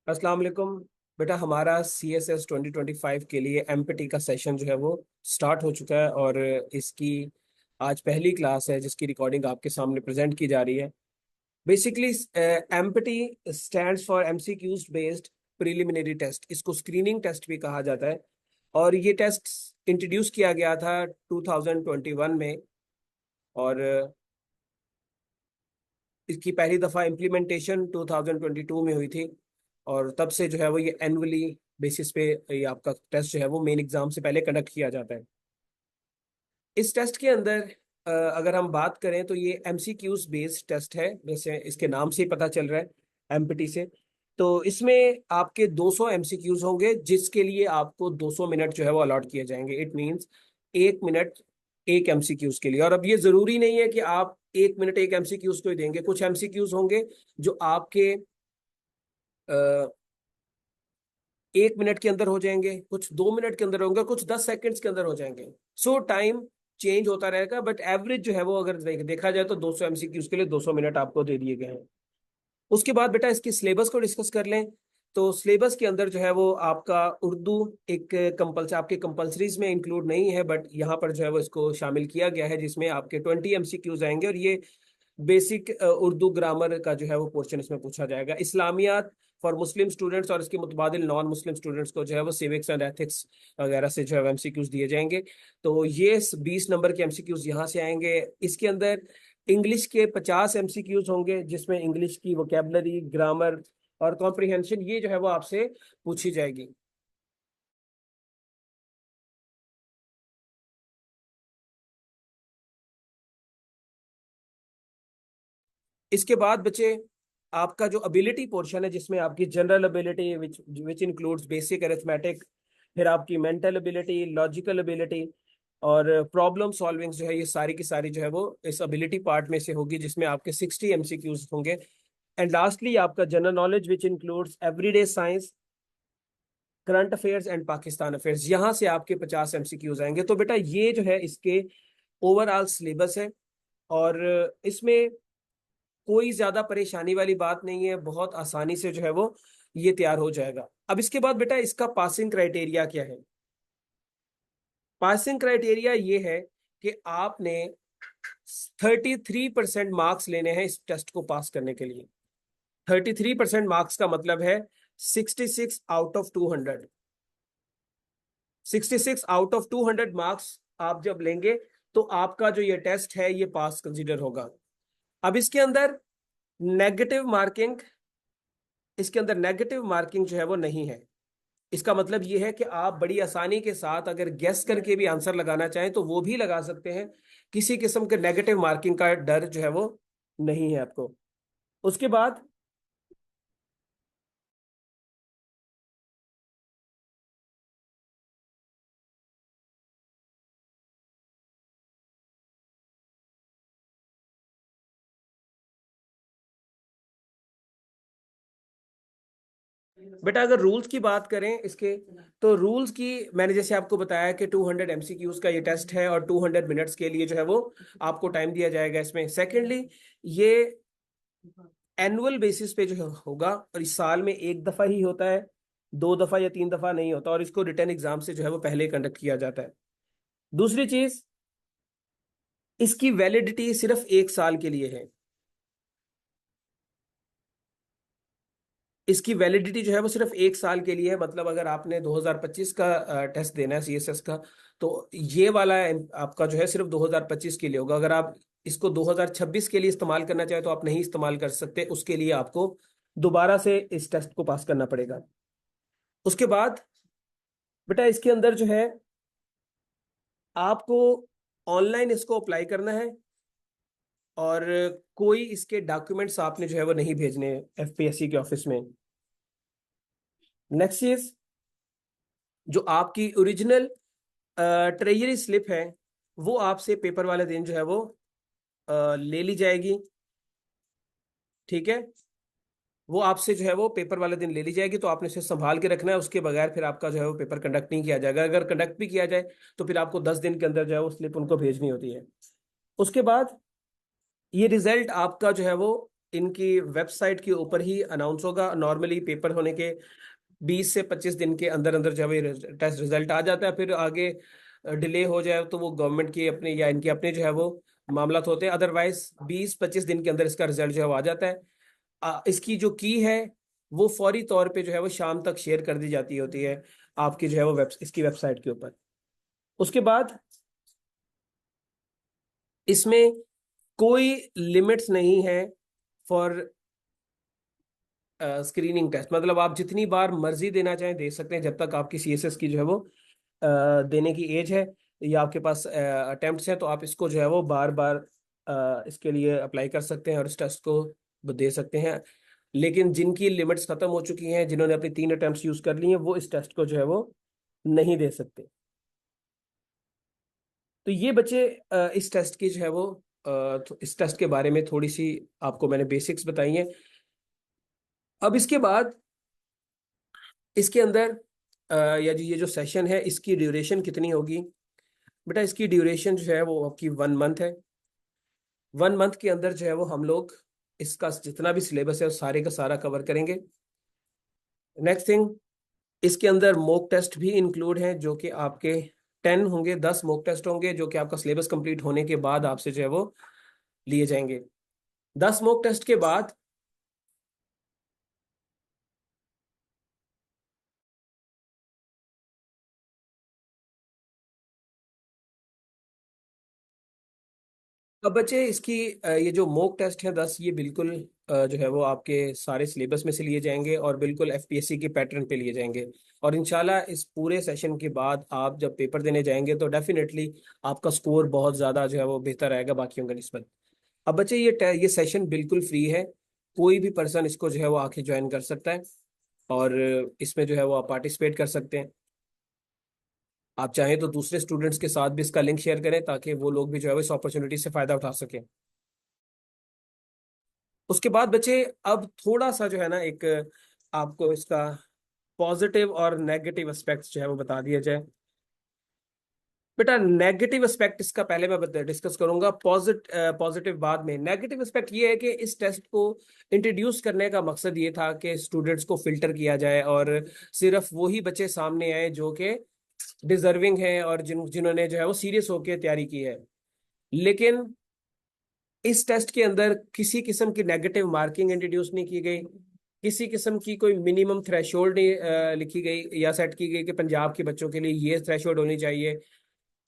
अस्सलाम वालेकुम। बेटा हमारा CSS 2025 के लिए एमपीटी का सेशन जो है वो स्टार्ट हो चुका है और इसकी आज पहली क्लास है जिसकी रिकॉर्डिंग आपके सामने प्रेजेंट की जा रही है। Basically MPT stands for MCQs based preliminary test, इसको स्क्रीनिंग टेस्ट भी कहा जाता है। और ये टेस्ट इंट्रोड्यूस किया गया था 2021 में और इसकी पहली दफ़ा इम्प्लीमेंटेशन 2022 में हुई थी। और तब से जो है वो ये एनुअली बेसिस पे ये आपका टेस्ट जो है वो मेन एग्जाम से पहले कंडक्ट किया जाता है। इस टेस्ट के अंदर अगर हम बात करें तो ये एमसीक्यूज बेस्ड टेस्ट है, जैसे इसके नाम से ही पता चल रहा है एमपीटी से। तो इसमें आपके 200 एमसीक्यूज होंगे जिसके लिए आपको 200 मिनट जो है वो अलॉट किए जाएंगे। इट मींस 1 मिनट एक एमसीक्यूज के लिए। और अब ये जरूरी नहीं है कि आप 1 मिनट एक एमसीक्यूज को ही देंगे। कुछ एमसीक्यूज होंगे जो आपके 1 मिनट के अंदर हो जाएंगे, कुछ 2 मिनट के अंदर होंगे, कुछ 10 सेकंड्स के अंदर हो जाएंगे। सो टाइम चेंज होता रहेगा, बट एवरेज जो है वो अगर देखा जाए तो 200 एमसीक्यूज के लिए 200 मिनट आपको दे दिए गए हैं। उसके बाद बेटा इसकी सिलेबस को डिस्कस कर लें। तो सिलेबस के अंदर जो है वो आपका उर्दू एक कंपल्सरी आपके कंपल्सरीज में इंक्लूड नहीं है, बट यहाँ पर जो है वो इसको शामिल किया गया है, जिसमें आपके 20 एमसीक्यूज आएंगे। और ये बेसिक उर्दू ग्रामर का जो है वो पोर्शन इसमें पूछा जाएगा। इस्लामियात फॉर मुस्लिम स्टूडेंट्स और इसके मुतबादिल नॉन मुस्लिम स्टूडेंट्स को जो है वो सिविक्स एंड एथिक्स वगैरह से जो है एमसीक्यूज दिए जाएंगे। तो ये 20 नंबर के एमसीक्यूज यहाँ से आएंगे। इसके अंदर इंग्लिश के 50 एमसीक्यूज होंगे, जिसमें इंग्लिश की वोकेबलरी, ग्रामर और कॉम्प्रिहेंशन ये जो है वो आपसे पूछी जाएगी। इसके बाद बच्चे आपका जो एबिलिटी पोर्शन है, जिसमें आपकी general ability which which includes basic arithmetic, फिर आपकी मेंटल एबिलिटी, लॉजिकल एबिलिटी और प्रॉब्लम सॉल्विंग जो है, ये सारी की सारी जो है वो इस एबिलिटी पार्ट में से होगी, जिसमें आपके 60 एमसीक्यूज होंगे। एंड लास्टली आपका general knowledge which includes everyday science, current affairs and Pakistan affairs, यहाँ से आपके 50 एमसीक्यूज आएंगे। तो बेटा ये जो है इसके ओवरऑल सिलेबस है। और इसमें कोई ज्यादा परेशानी वाली बात नहीं है, बहुत आसानी से जो है वो ये तैयार हो जाएगा। अब इसके बाद बेटा इसका पासिंग क्राइटेरिया क्या है। पासिंग क्राइटेरिया ये है कि आपने 33% मार्क्स लेने हैं इस टेस्ट को पास करने के लिए। 33% मार्क्स का मतलब है 66 out of 200। 66 out of 200 marks आप जब लेंगे तो आपका जो ये टेस्ट है ये पास कंसीडर होगा। अब इसके अंदर नेगेटिव मार्किंग जो है वो नहीं है। इसका मतलब ये है कि आप बड़ी आसानी के साथ अगर गेस करके भी आंसर लगाना चाहें तो वो भी लगा सकते हैं। किसी किस्म के नेगेटिव मार्किंग का डर जो है वो नहीं है आपको। उसके बाद बेटा अगर रूल्स की बात करें इसके, तो रूल्स की मैंने जैसे आपको बताया कि 200 एमसीक्यूज का ये टेस्ट है और 200 मिनट्स के लिए जो है वो आपको टाइम दिया जाएगा इसमें। सेकेंडली ये एनुअल बेसिस पे जो होगा, और इस साल में एक दफा ही होता है, 2 दफा या 3 दफा नहीं होता। और इसको रिटर्न एग्जाम से जो है वो पहले कंडक्ट किया जाता है। दूसरी चीज, इसकी वैलिडिटी सिर्फ 1 साल के लिए है। इसकी वैलिडिटी जो है वो सिर्फ 1 साल के लिए है। मतलब अगर आपने 2025 का टेस्ट देना है सीएसएस का, तो ये वाला आपका जो है सिर्फ 2025 के लिए होगा। अगर आप इसको 2026 के लिए इस्तेमाल करना चाहे तो आप नहीं इस्तेमाल कर सकते, उसके लिए आपको दोबारा से इस टेस्ट को पास करना पड़ेगा। उसके बाद बेटा इसके अंदर जो है आपको ऑनलाइन इसको अप्लाई करना है और कोई इसके डॉक्यूमेंट्स आपने जो है वो नहीं भेजने एफपीएससी के ऑफिस में। नेक्स्ट चीज, जो आपकी ओरिजिनल ट्रेजरी स्लिप है वो आपसे पेपर वाले दिन जो है वो ले ली जाएगी। ठीक है, वो आपसे जो है वो पेपर वाले दिन ले ली जाएगी, तो आपने इसे संभाल के रखना है। उसके बगैर फिर आपका जो है वो पेपर कंडक्ट नहीं किया जाएगा। अगर कंडक्ट भी किया जाए तो फिर आपको 10 दिन के अंदर जो है वो स्लिप उनको भेजनी होती है। उसके बाद ये रिजल्ट आपका जो है वो इनकी वेबसाइट के ऊपर ही अनाउंस होगा। नॉर्मली पेपर होने के 20 से 25 दिन के अंदर अंदर जब ये टेस्ट रिजल्ट आ जाता है, फिर आगे डिले हो जाए तो वो गवर्नमेंट की अपने या इनके अपने जो है वो मामला होते हैं। अदरवाइज 20-25 दिन के अंदर इसका रिजल्ट जो है वो आ जाता है। इसकी जो की है वो फौरी तौर पे जो है वो शाम तक शेयर कर दी जाती होती है आपकी जो है वो इसकी वेबसाइट के ऊपर। उसके बाद इसमें कोई लिमिट्स नहीं है फॉर स्क्रीनिंग टेस्ट। मतलब आप जितनी बार मर्जी देना चाहें दे सकते हैं, जब तक आपकी सीएसएस की जो है वो देने की एज है या आपके पास अटेम्प्ट्स हैं, तो आप इसको जो है वो बार बार इसके लिए अप्लाई कर सकते हैं और इस टेस्ट को दे सकते हैं। लेकिन जिनकी लिमिट्स खत्म हो चुकी हैं, जिन्होंने अपनी 3 अटेम्प्ट्स यूज कर ली हैं, वो इस टेस्ट को जो है वो नहीं दे सकते। तो ये बच्चे इस टेस्ट की जो है वो तो इस टेस्ट के बारे में थोड़ी सी आपको मैंने बेसिक्स बताई हैं। अब इसके बाद इसके अंदर या जी ये जो सेशन है इसकी ड्यूरेशन कितनी होगी? बेटा इसकी ड्यूरेशन जो है वो आपकी 1 मंथ है। 1 मंथ के अंदर जो है वो हम लोग इसका जितना भी सिलेबस है वो सारे का सारा कवर करेंगे। नेक्स्ट थिंग, इसके अंदर मॉक टेस्ट भी इंक्लूड हैं जो कि आपके 10 होंगे, 10 मॉक टेस्ट होंगे जो कि आपका सिलेबस कंप्लीट होने के बाद आपसे जो है वो लिए जाएंगे। 10 मॉक टेस्ट के बाद अब बच्चे इसकी ये जो मॉक टेस्ट है 10, ये बिल्कुल जो है वो आपके सारे सिलेबस में से लिए जाएंगे और बिल्कुल एफपीएससी के पैटर्न पे लिए जाएंगे। और इंशाल्लाह इस पूरे सेशन के बाद आप जब पेपर देने जाएंगे तो डेफिनेटली आपका स्कोर बहुत ज़्यादा जो है वो बेहतर आएगा बाकियों का निस्बत। अब बच्चे ये सेशन बिल्कुल फ्री है, कोई भी पर्सन इसको जो है वो आके ज्वाइन कर सकता है और इसमें जो है वो आप पार्टिसिपेट कर सकते हैं। आप चाहें तो दूसरे स्टूडेंट्स के साथ भी इसका लिंक शेयर करें ताकि वो लोग भी जो है वो इस अपॉर्चुनिटी से फायदा उठा सकें। उसके बाद बच्चे अब थोड़ा सा जो है ना एक आपको इसका पॉजिटिव और नेगेटिव एस्पेक्ट्स जो है वो बता दिया जाए। बेटा नेगेटिव एस्पेक्ट इसका पहले मैं डिस्कस करूंगा, पॉजिटिव बाद में। नेगेटिव एस्पेक्ट ये है कि इस टेस्ट को इंट्रोड्यूस करने का मकसद ये था कि स्टूडेंट्स को फिल्टर किया जाए और सिर्फ वही बच्चे सामने आए जो कि डिजर्विंग हैं और जिन्होंने जो है वो सीरियस होकर तैयारी की है। लेकिन इस टेस्ट के अंदर किसी किस्म की नेगेटिव मार्किंग इंट्रोड्यूस नहीं की गई, किसी किस्म की कोई मिनिमम थ्रेशोल्ड नहीं लिखी गई या सेट की गई कि पंजाब के बच्चों के लिए ये थ्रेशोल्ड होनी चाहिए,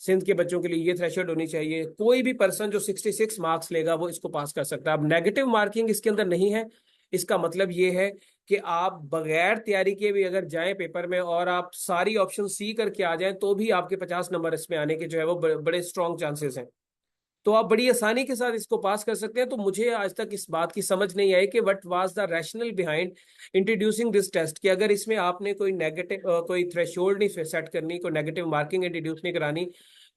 सिंध के बच्चों के लिए ये थ्रेशोल्ड होनी चाहिए। कोई भी पर्सन जो 66 मार्क्स लेगा वो इसको पास कर सकता है। अब नेगेटिव मार्किंग इसके अंदर नहीं है। इसका मतलब ये है कि आप बगैर तैयारी के भी अगर जाएं पेपर में और आप सारी ऑप्शन सी करके आ जाएं तो भी आपके 50 नंबर इसमें आने के जो है वो बड़े स्ट्रॉन्ग चांसेस हैं। तो आप बड़ी आसानी के साथ इसको पास कर सकते हैं। तो मुझे आज तक इस बात की समझ नहीं आई कि what was the rational behind introducing this test, कि अगर इसमें आपने कोई नेगेटिव कोई थ्रेशोल्ड नहीं सेट करनी, कोई नेगेटिव मार्किंग इंट्रोड्यूस नहीं करानी,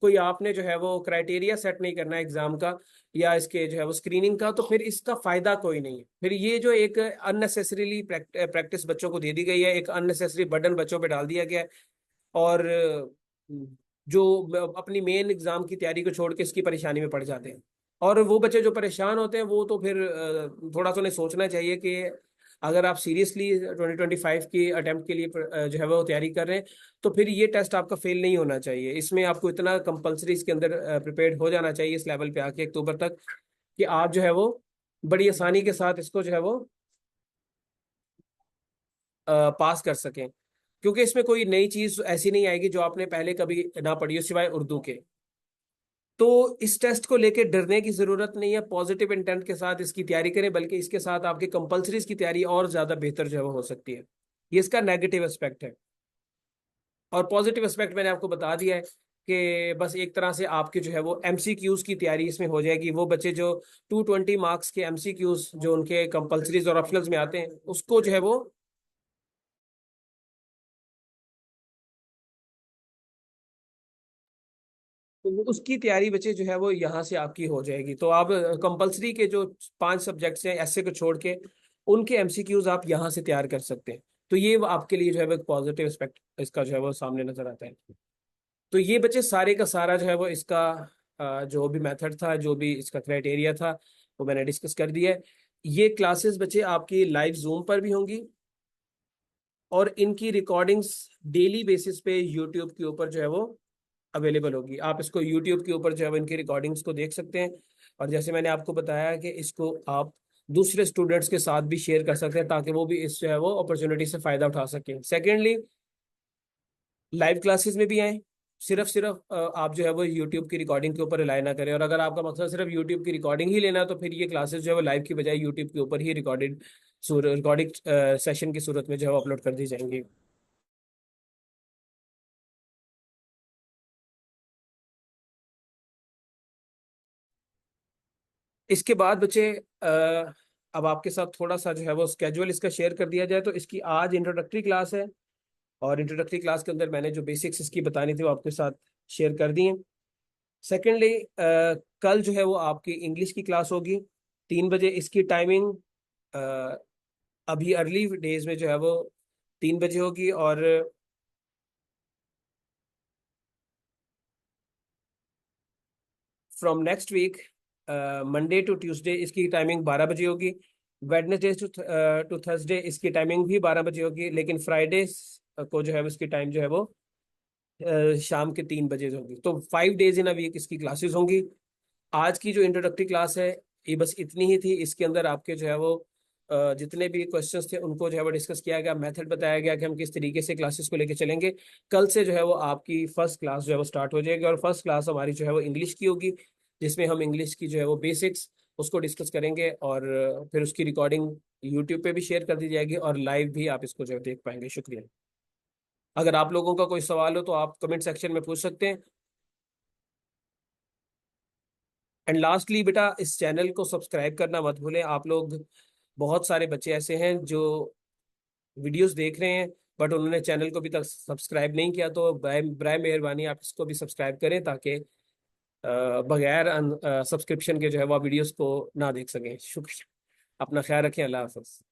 कोई आपने जो है वो क्राइटेरिया सेट नहीं करना एग्जाम का या इसके जो है वो स्क्रीनिंग का, तो फिर इसका फायदा कोई नहीं है। फिर ये जो एक अननेसेसरीली प्रैक्टिस बच्चों को दे दी गई है, एक अननेसेसरी बर्डन बच्चों पे डाल दिया गया है। और जो अपनी मेन एग्जाम की तैयारी को छोड़ के इसकी परेशानी में पड़ जाते हैं। और वो बच्चे जो परेशान होते हैं वो तो फिर थोड़ा सा उन्हें सोचना चाहिए कि अगर आप सीरियसली 2025 की अटेम्प्ट के लिए जो है वो तैयारी कर रहे हैं तो फिर ये टेस्ट आपका फेल नहीं होना चाहिए। इसमें आपको इतना कंपलसरी इसके अंदर प्रिपेयर्ड हो जाना चाहिए इस लेवल पे आके अक्टूबर तक, कि आप जो है वो बड़ी आसानी के साथ इसको जो है वो पास कर सकें। क्योंकि इसमें कोई नई चीज ऐसी नहीं आएगी जो आपने पहले कभी ना पढ़ी हो सिवाय उर्दू के। तो इस टेस्ट को लेके डरने की जरूरत नहीं है, पॉजिटिव इंटेंट के साथ इसकी तैयारी करें, बल्कि इसके साथ आपकी कंपलसरीज की तैयारी और ज्यादा बेहतर जो है वो हो सकती है। ये इसका नेगेटिव एस्पेक्ट है। और पॉजिटिव एस्पेक्ट मैंने आपको बता दिया है कि बस एक तरह से आपके जो है वो एमसीक्यूज की तैयारी इसमें हो जाएगी। वो बच्चे जो 220 मार्क्स के एमसीक्यूज जो उनके कंपलसरीज और ऑप्शनल्स में आते हैं उसको जो है वो तो उसकी तैयारी बच्चे जो है वो यहाँ से आपकी हो जाएगी। तो आप कंपलसरी के जो 5 सब्जेक्ट्स हैं ऐसे को छोड़ के उनके एमसीक्यूज आप यहाँ से तैयार कर सकते हैं। तो ये वो आपके लिए जो है वो एक पॉजिटिव एस्पेक्ट इसका जो है वो सामने नजर आता है। तो ये बच्चे सारे का सारा जो है वो इसका जो भी मेथड था, जो भी इसका क्राइटेरिया था, वो मैंने डिस्कस कर दिया है। ये क्लासेस बच्चे आपकी लाइव जूम पर भी होंगी, और इनकी रिकॉर्डिंग्स डेली बेसिस पे यूट्यूब के ऊपर जो है वो अवेलेबल होगी। आप इसको यूट्यूब के ऊपर जो है वो इनकी रिकॉर्डिंग्स को देख सकते हैं। और जैसे मैंने आपको बताया कि इसको आप दूसरे स्टूडेंट्स के साथ भी शेयर कर सकते हैं, ताकि वो भी इस जो है वो अपॉर्चुनिटी से फायदा उठा सकें। सेकेंडली, लाइव क्लासेस में भी आए, सिर्फ सिर्फ आप जो है वो यूट्यूब की रिकॉर्डिंग के ऊपर रिलाई ना करें। और अगर आपका मकसद सिर्फ यूट्यूब की रिकॉर्डिंग ही लेना है, तो फिर ये क्लासेस जो है वो लाइव की बजाय यूट्यूब के ऊपर ही रिकॉर्डिंग सेशन की सूरत में जो है वो अपलोड कर दी जाएंगी। इसके बाद बच्चे, अब आपके साथ थोड़ा सा जो है वो स्केजुअल इसका शेयर कर दिया जाए, तो इसकी आज इंट्रोडक्टरी क्लास है। और इंट्रोडक्टरी क्लास के अंदर मैंने जो बेसिक्स इसकी बतानी थी वो आपके साथ शेयर कर दी हैं। सेकेंडली, कल जो है वो आपकी इंग्लिश की क्लास होगी 3 बजे। इसकी टाइमिंग अभी अर्ली डेज में जो है वो 3 बजे होगी। और from next week, Monday to Tuesday इसकी टाइमिंग 12 बजे होगी। वेडनेसडे टू थर्सडे इसकी टाइमिंग भी 12 बजे होगी। लेकिन फ्राइडे को जो है वो इसकी टाइम जो है वो शाम के 3 बजे होगी। तो 5 डेज इन अ वीक इसकी क्लासेस होंगी। आज की जो इंट्रोडक्टरी क्लास है, ये बस इतनी ही थी। इसके अंदर आपके जो है वो जितने भी क्वेश्चंस थे उनको जो है वो डिस्कस किया गया, मेथड बताया गया कि हम किस तरीके से क्लासेस को लेके चलेंगे। कल से जो है वो आपकी फर्स्ट क्लास जो है वो स्टार्ट हो जाएगी, और फर्स्ट क्लास हमारी जो है वो इंग्लिश की होगी, जिसमें हम इंग्लिश की जो है वो बेसिक्स उसको डिस्कस करेंगे। और फिर उसकी रिकॉर्डिंग यूट्यूब पे भी शेयर कर दी जाएगी, और लाइव भी आप इसको जो है देख पाएंगे। शुक्रिया। अगर आप लोगों का कोई सवाल हो तो आप कमेंट सेक्शन में पूछ सकते हैं। एंड लास्टली बेटा, इस चैनल को सब्सक्राइब करना मत भूलें आप लोग। बहुत सारे बच्चे ऐसे हैं जो वीडियोस देख रहे हैं, बट उन्होंने चैनल को अभी तक सब्सक्राइब नहीं किया। तो बराए मेहरबानी आप इसको भी सब्सक्राइब करें, ताकि बगैर सब्सक्रिप्शन के जो है वो वीडियोस को ना देख सकें। शुक्रिया। अपना ख्याल रखें। अल्लाह हाफ़िज़।